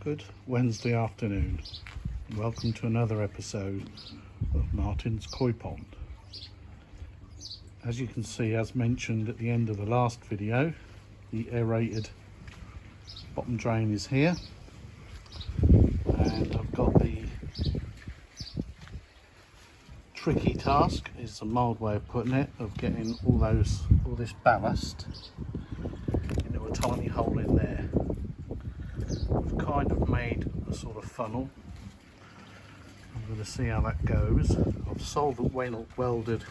Good Wednesday afternoon. Welcome to another episode of Martin's Koi Pond. As you can see, as mentioned at the end of the last video, the aerated bottom drain is here, and I've got the tricky task, is a mild way of putting it, of getting all this ballast into a tiny hole in there. I've kind of made a sort of funnel. I'm going to see how that goes. I've welded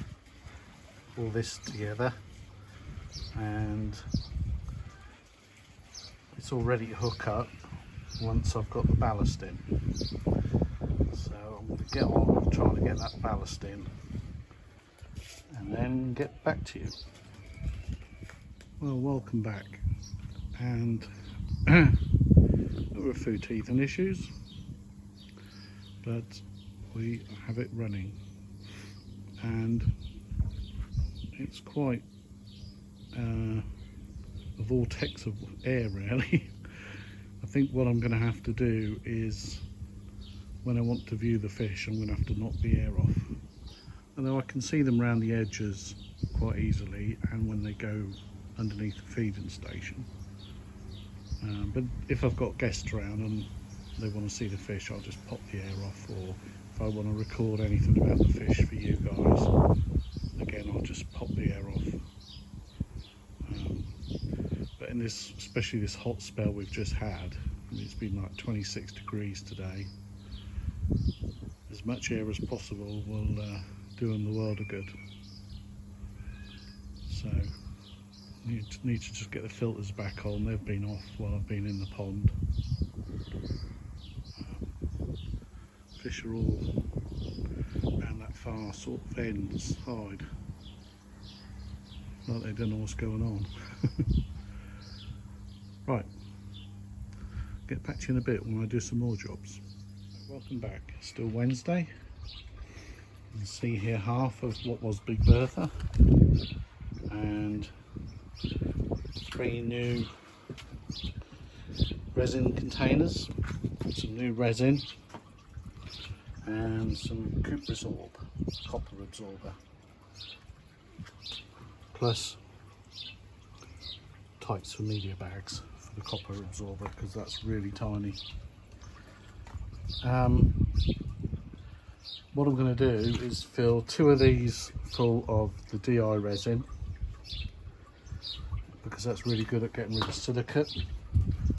all this together, and it's all ready to hook up once I've got the ballast in. So I'm going to get on trying to get that ballast in and then get back to you. Well, welcome back. And there were a few teething issues, but we have it running, and it's quite a vortex of air really. I think what I'm going to have to do is, when I want to view the fish, I'm going to have to knock the air off. Although I can see them around the edges quite easily, and when they go underneath the feeding station. But if I've got guests around and they want to see the fish, I'll just pop the air off, or if I want to record anything about the fish for you guys, again I'll just pop the air off. But in this, especially this hot spell we've just had, it's been like 26 degrees today, as much air as possible will do them the world of good. So need to just get the filters back on. They've been off while I've been in the pond. Fish are all around that far sort of end side, like they don't know what's going on. Right, get back to you in a bit when I do some more jobs. Welcome back. Still Wednesday. You can see here half of what was Big Bertha, and 3 new resin containers, some new resin, and some copper absorber, plus tights for media bags for the copper absorber, because that's really tiny. What I'm going to do is fill 2 of these full of the DI resin, because that's really good at getting rid of silicate,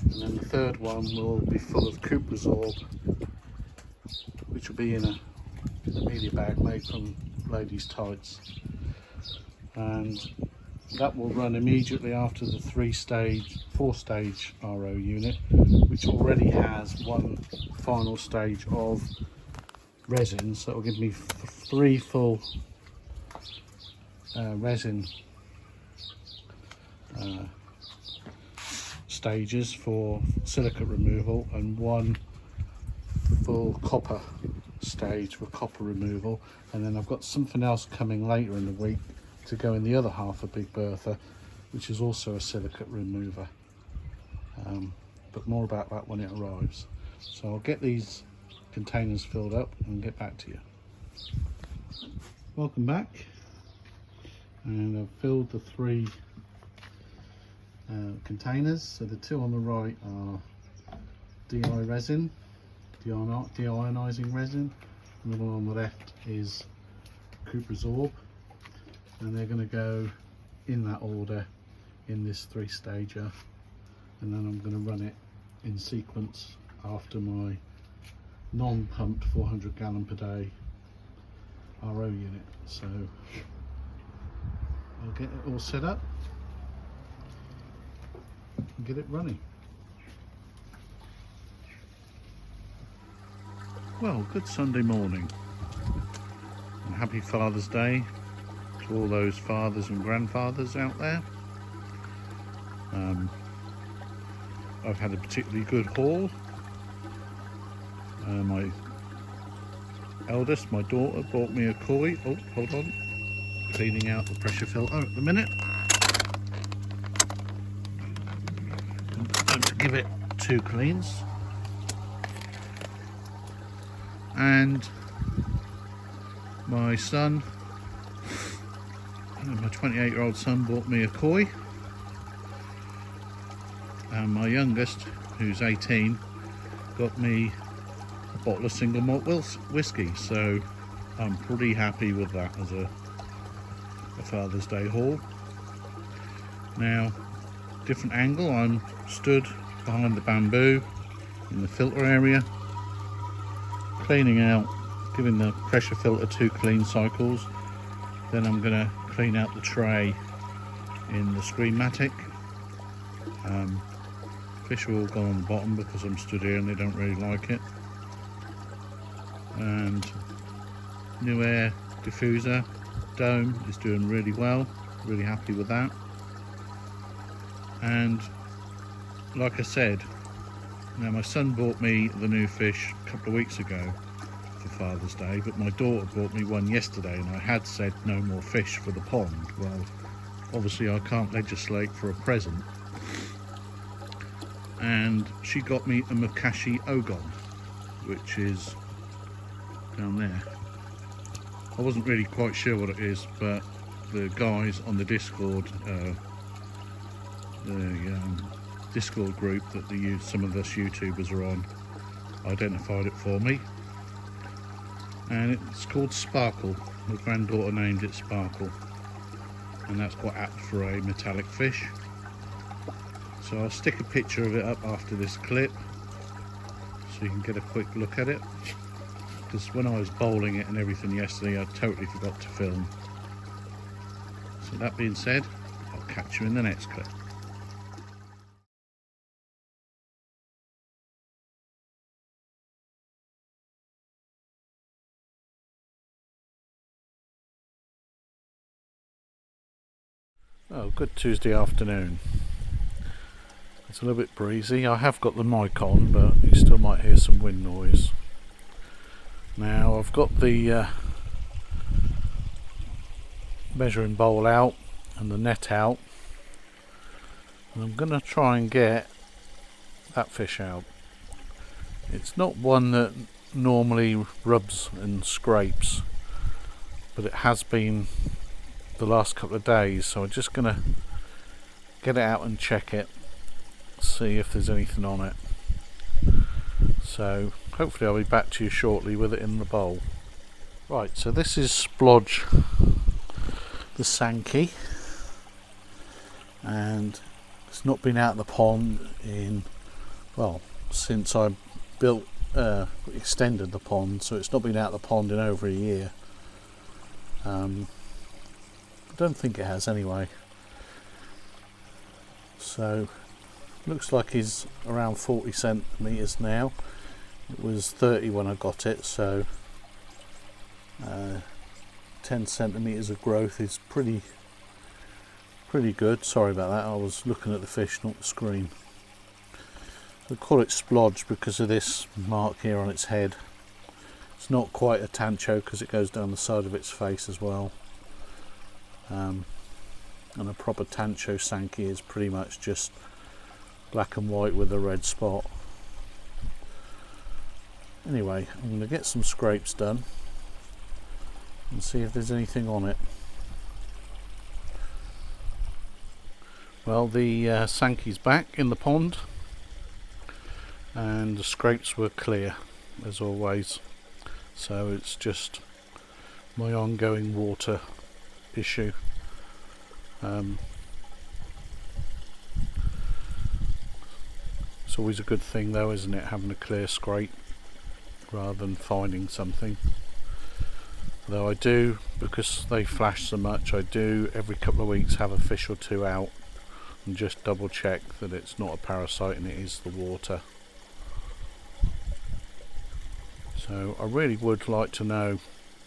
and then the third one will be full of Coop Resorb, which will be in a media bag made from ladies' tights, and that will run immediately after the 4-stage RO unit, which already has 1 final stage of resin. So it will give me 3 full resin stages for silicate removal, and 1 full copper stage for copper removal. And then I've got something else coming later in the week to go in the other half of Big Bertha, which is also a silicate remover, but more about that when it arrives. So I'll get these containers filled up and get back to you. Welcome back, and I've filled the 3 containers. So the 2 on the right are DI resin, deionizing resin, and the one on the left is Coop Resorb, and they're going to go in that order in this 3-stager, and then I'm going to run it in sequence after my non-pumped 400 gallon per day RO unit. So I'll get it all set up and get it running. Well, good Sunday morning, and happy Father's Day to all those fathers and grandfathers out there. I've had a particularly good haul. My eldest, my daughter, bought me a koi. Oh, hold on, cleaning out the pressure filter at the minute. I'm going to give it 2 cleans. and my son, my 28-year-old son, bought me a koi, and my youngest, who's 18, got me a bottle of single malt whiskey. So I'm pretty happy with that as a Father's Day haul. Now, different angle, I'm stood behind the bamboo in the filter area, cleaning out, giving the pressure filter 2 clean cycles. Then I'm going to clean out the tray in the Screenmatic. Fish are all gone on the bottom because I'm stood here and they don't really like it. And new air diffuser dome is doing really well, really happy with that. And like I said, now my son bought me the new fish a couple of weeks ago for Father's Day, but my daughter bought me one yesterday, and I had said no more fish for the pond. Well, obviously I can't legislate for a present, and she got me a Mukashi Ogon, which is down there. I wasn't really quite sure what it is, but the guys on the Discord, Discord group that some of us YouTubers are on, identified it for me, and it's called Sparkle. My granddaughter named it Sparkle, and that's quite apt for a metallic fish. So I'll stick a picture of it up after this clip so you can get a quick look at it, because when I was bowling it and everything yesterday, I totally forgot to film. So that being said, I'll catch you in the next clip. Oh, good Tuesday afternoon. It's a little bit breezy. I have got the mic on, but you still might hear some wind noise. Now I've got the measuring bowl out and the net out, and I'm going to try and get that fish out. It's not one that normally rubs and scrapes, but it has been the last couple of days, so I'm just going to get it out and check it, see if there's anything on it. So hopefully I'll be back to you shortly with it in the bowl. Right, so this is Splodge the Sankey, and it's not been out of the pond in, well, since I extended the pond, so it's not been out of the pond in over a year. I don't think it has anyway. So looks like he's around 40 centimeters now. It was 30 when I got it, so 10 centimeters of growth is pretty good. Sorry about that, I was looking at the fish, not the screen. I call it Splodge because of this mark here on its head. It's not quite a tancho because it goes down the side of its face as well. And a proper tancho Sankey is pretty much just black and white with a red spot. Anyway, I'm going to get some scrapes done and see if there's anything on it. Well, the Sankey's back in the pond, and the scrapes were clear as always, so it's just my ongoing water issue. It's always a good thing though, isn't it, having a clear scrape rather than finding something. Though I do, because they flash so much, I do every couple of weeks have a fish or two out and just double check that it's not a parasite and it is the water. So I really would like to know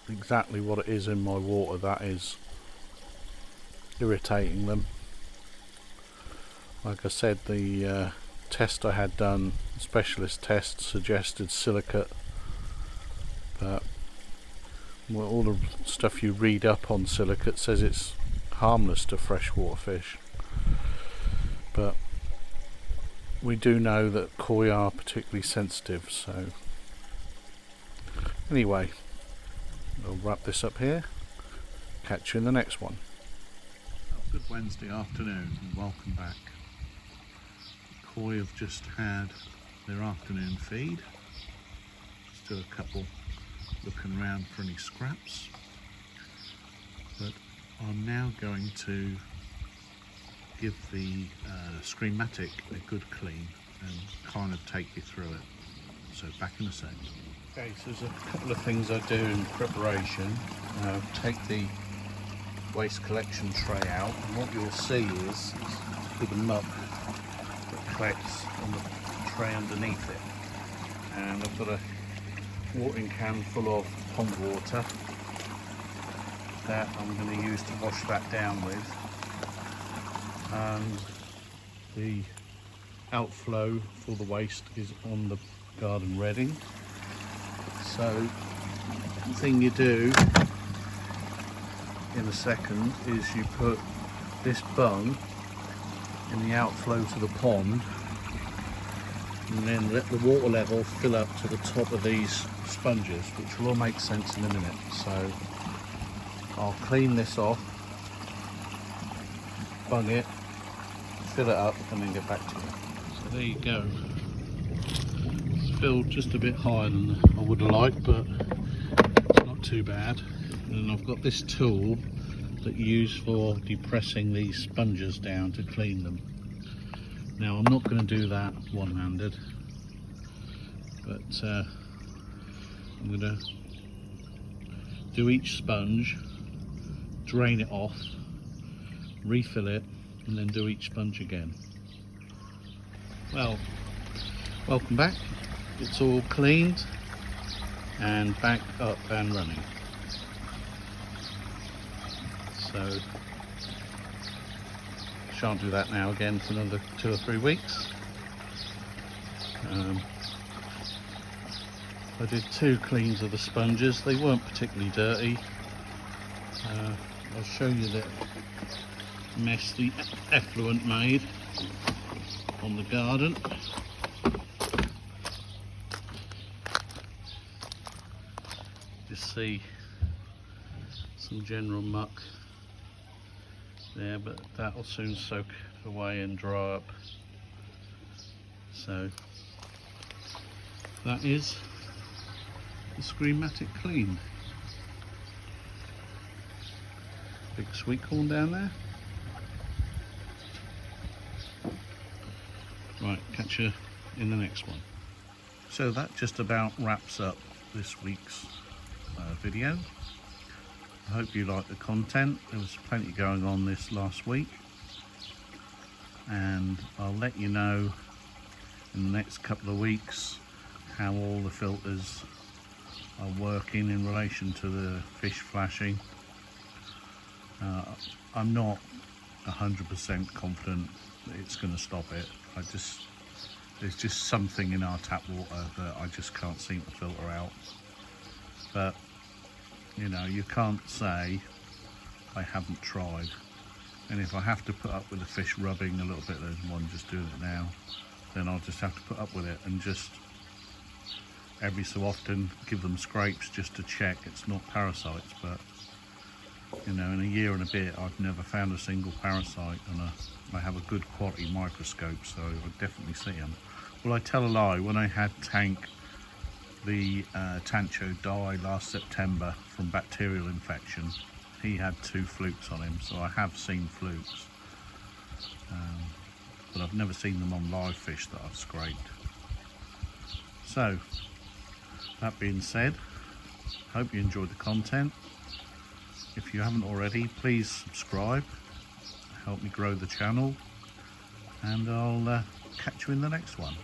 exactly what it is in my water that is irritating them. Like I said, the test I had done, specialist test, suggested silicate, but well, all the stuff you read up on silicate says it's harmless to freshwater fish, but we do know that koi are particularly sensitive. So Anyway, we'll wrap this up here. Catch you in the next one. Good Wednesday afternoon and welcome back. Koi have just had their afternoon feed. Still a couple looking around for any scraps. But I'm now going to give the Screenmatic a good clean and kind of take you through it. So back in a sec. Okay, so there's a couple of things I do in preparation. Take the waste collection tray out, and what you'll see is with the muck that collects on the tray underneath it. And I've got a watering can full of pond water that I'm going to use to wash that down with, and the outflow for the waste is on the garden redding. So the thing you do in a second is you put this bung in the outflow to the pond, and then let the water level fill up to the top of these sponges, which will all make sense in a minute. So I'll clean this off, bung it, fill it up, and then get back to you. So there you go. It's filled just a bit higher than I would have liked, but it's not too bad. And I've got this tool that you use for depressing these sponges down to clean them. Now I'm not going to do that one-handed, but I'm going to do each sponge, drain it off, refill it, and then do each sponge again. Well, welcome back. It's all cleaned and back up and running. So shan't do that now again for another 2 or 3 weeks. I did 2 cleans of the sponges. They weren't particularly dirty. I'll show you the mess the effluent made on the garden. Just see some general muck there, but that will soon soak away and dry up. So that is the Screenmatic clean. Big sweet corn down there. Right, catch you in the next one. So that just about wraps up this week's video. I hope you liked the content. There was plenty going on this last week, and I'll let you know in the next couple of weeks how all the filters are working in relation to the fish flashing. I'm not 100% confident that it's going to stop it. There's just something in our tap water that I just can't seem to filter out. But you know, you can't say I haven't tried. And if I have to put up with the fish rubbing a little bit, there's one just doing it now, then I'll just have to put up with it and just every so often give them scrapes just to check it's not parasites. But you know, in a year and a bit I've never found a single parasite, and I have a good quality microscope, so I definitely see them. Well, I tell a lie. When I had the Tancho die last September from bacterial infection, he had 2 flukes on him, so I have seen flukes, but I've never seen them on live fish that I've scraped. So that being said, hope you enjoyed the content. If you haven't already, please subscribe, help me grow the channel, and I'll catch you in the next one.